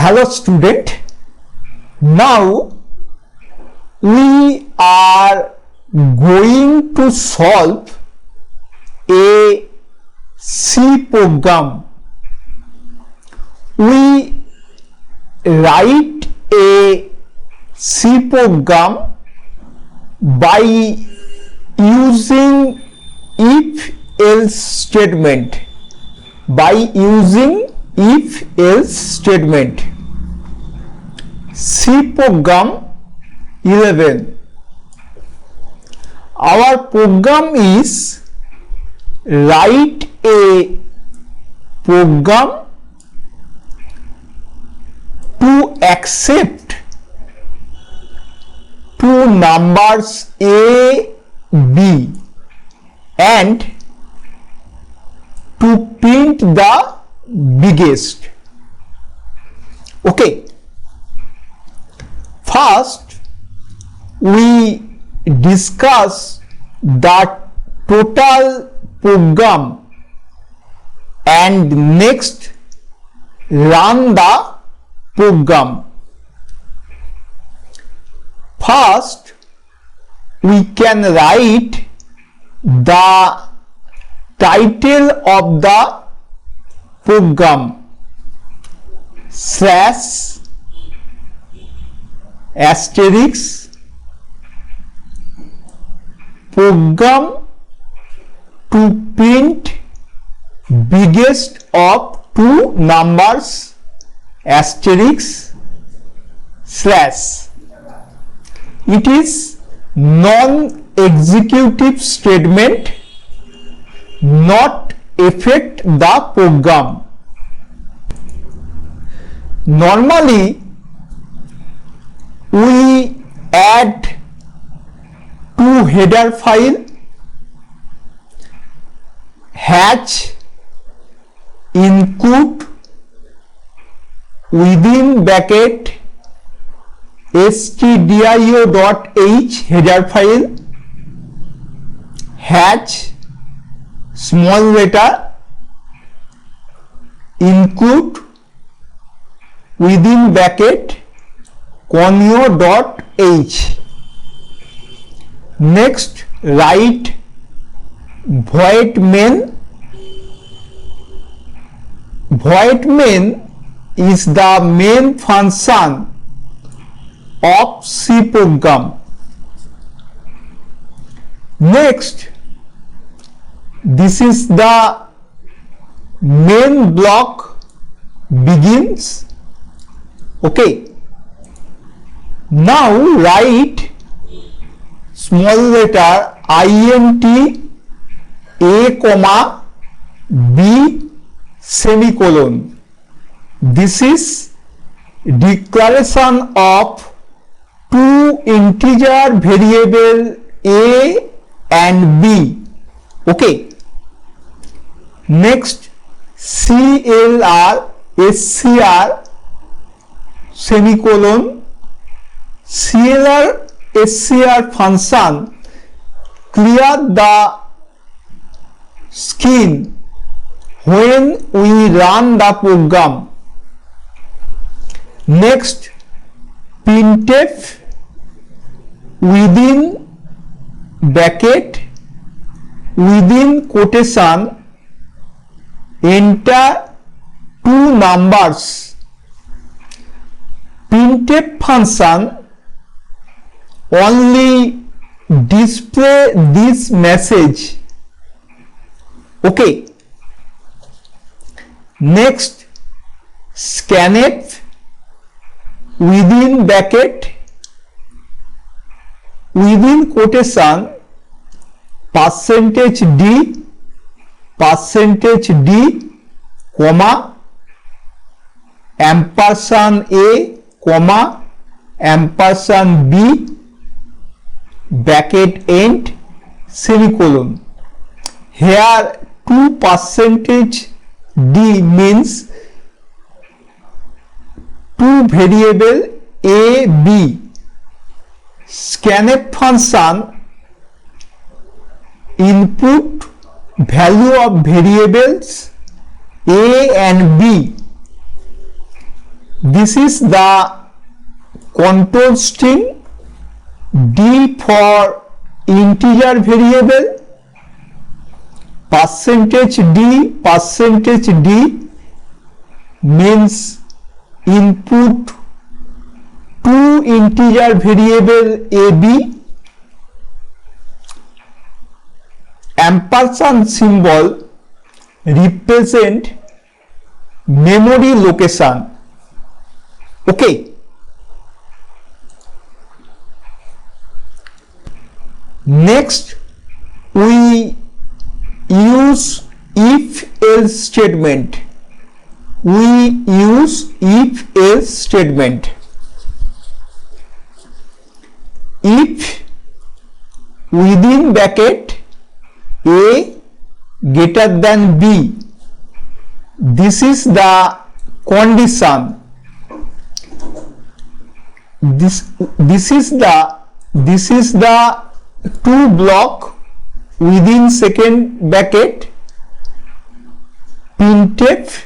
Hello student, now we are going to solve a C program. We write a C program by using if-else statement. C program 11. Our program is write a program to accept two numbers A, B and to print the biggest. Okay. First, we discuss the total program and next run the program. First, we can write the title of the program / asterisk program to print biggest of two numbers asterisk / It is non-executive statement, not affect the program. Normally we add two header file hatch include within bracket stdio.h header file hatch small letter include within bracket conio.h. Next, write void main. Void main is the main function of C program. Next, this is the main block begins. Okay. Now write small letter int a comma b semicolon. This is declaration of two integer variable a and b. Okay. Next, CLR semicolon. CLR SCR function clear the screen when we run the program. Next, printf within bracket within quotation enter two numbers. Printf function only display this message. Okay. Next, scanf within bracket within quotation %d comma ampersand a comma ampersand b bracket end semicolon. Here 2% d means two variable a b. Scanf function input value of variables a and b This is the control string. D for integer variable, percentage D means input to integer variable AB. Ampersand symbol represent memory location. Okay. Next, we use if-else statement. We use if-else statement. If within bracket A greater than B, this is the condition. This is the two block within second bracket, printf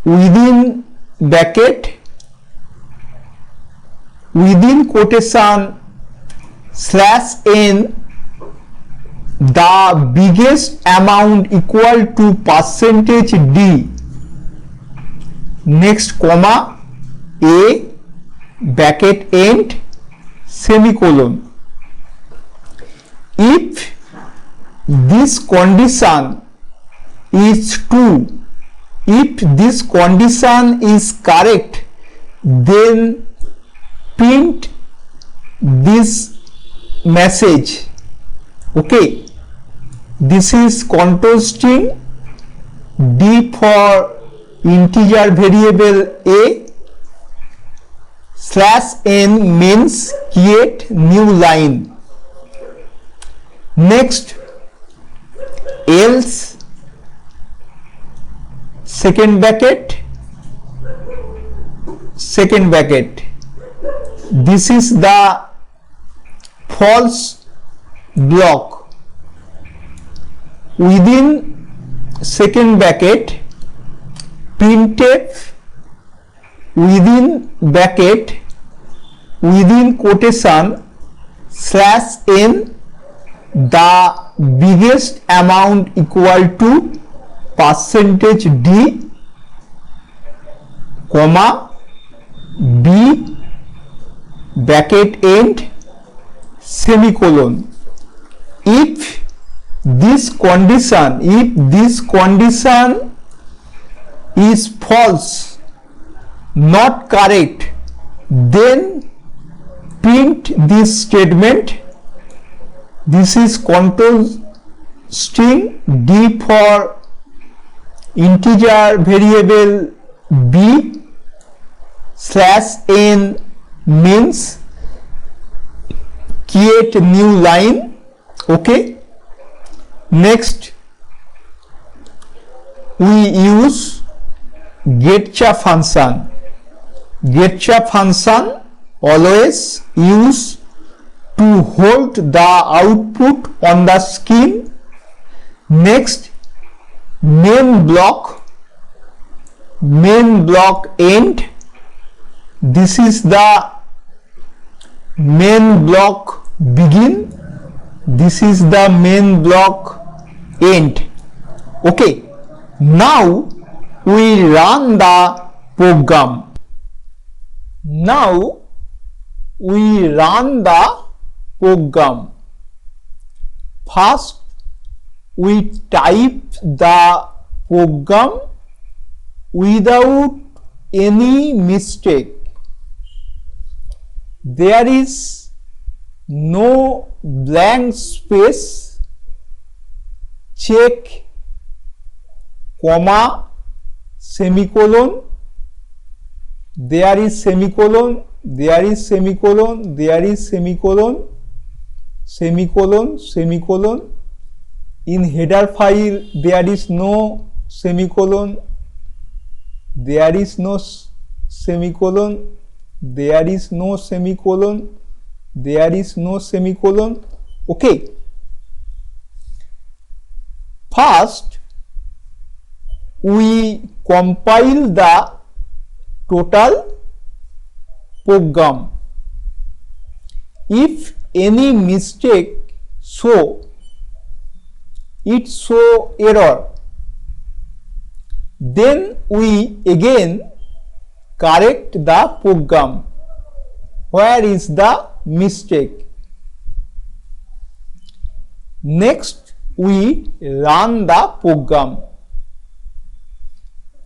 within bracket within quotation /n, the biggest amount equal to percentage D, next comma A bracket end semicolon. If this condition is true, if this condition is correct, then print this message. Okay, this is control string. D for integer variable A, /n means create new line. Next, else second bracket. This is the false block within second bracket, printf within bracket within quotation /n, the biggest amount equal to percentage D, comma B bracket end semicolon. If this condition is false, not correct, then print this statement. This is control string. D for integer variable B, /n means create new line. Okay. Next, we use getCha function. GetCha function always use to hold the output on the screen. Next, main block end. This is the main block begin. This is the main block end. Okay, now we run the program. First, we type the program without any mistake. There is no blank space, check, comma, semicolon, there is semicolon, there is semicolon, there is semicolon, semicolon, semicolon. In header file there is no semicolon, there is no semicolon, there is no semicolon, there is no semicolon. Okay. First, we compile the total program. If any mistake show, it show error, then we again correct the program. Where is the mistake? Next, we run the program.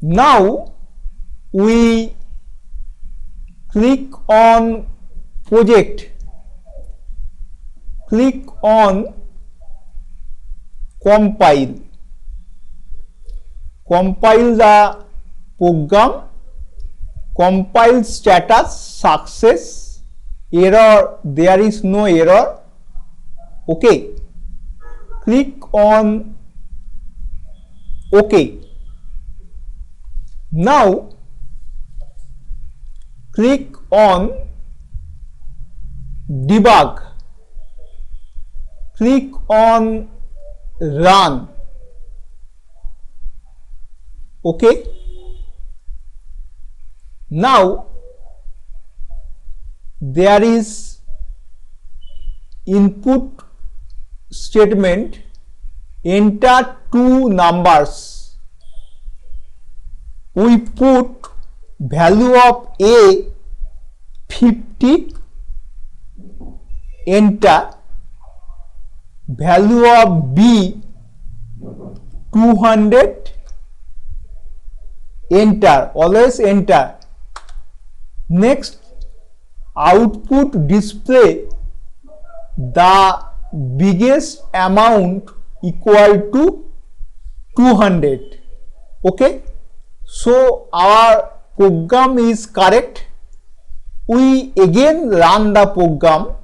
Now we click on project, click on compile, compile the program, compile status success, error, there is no error. Okay, click on OK. Now click on debug, click on run. Okay, now there is input statement, enter two numbers. We put value of A 50, enter, value of B 200, enter, always enter. Next, output display the biggest amount equal to 200. Okay, so our program is correct. We again run the program.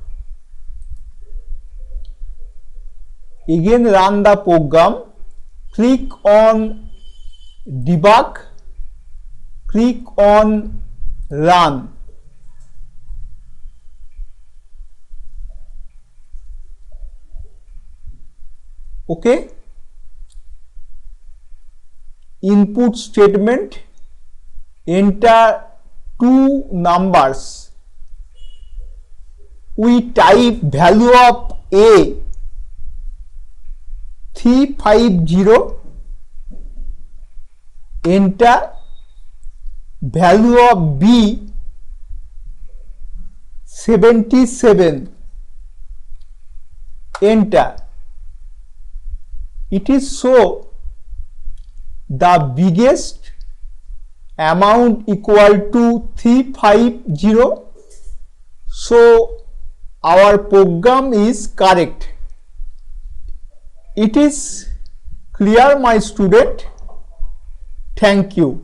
Again run the program. Click on debug. Click on run. Okay. Input statement, enter two numbers. We type value of A 350, enter, value of B 77, enter. It is so the biggest amount equal to 350, so our program is correct. It is clear, my student? Thank you.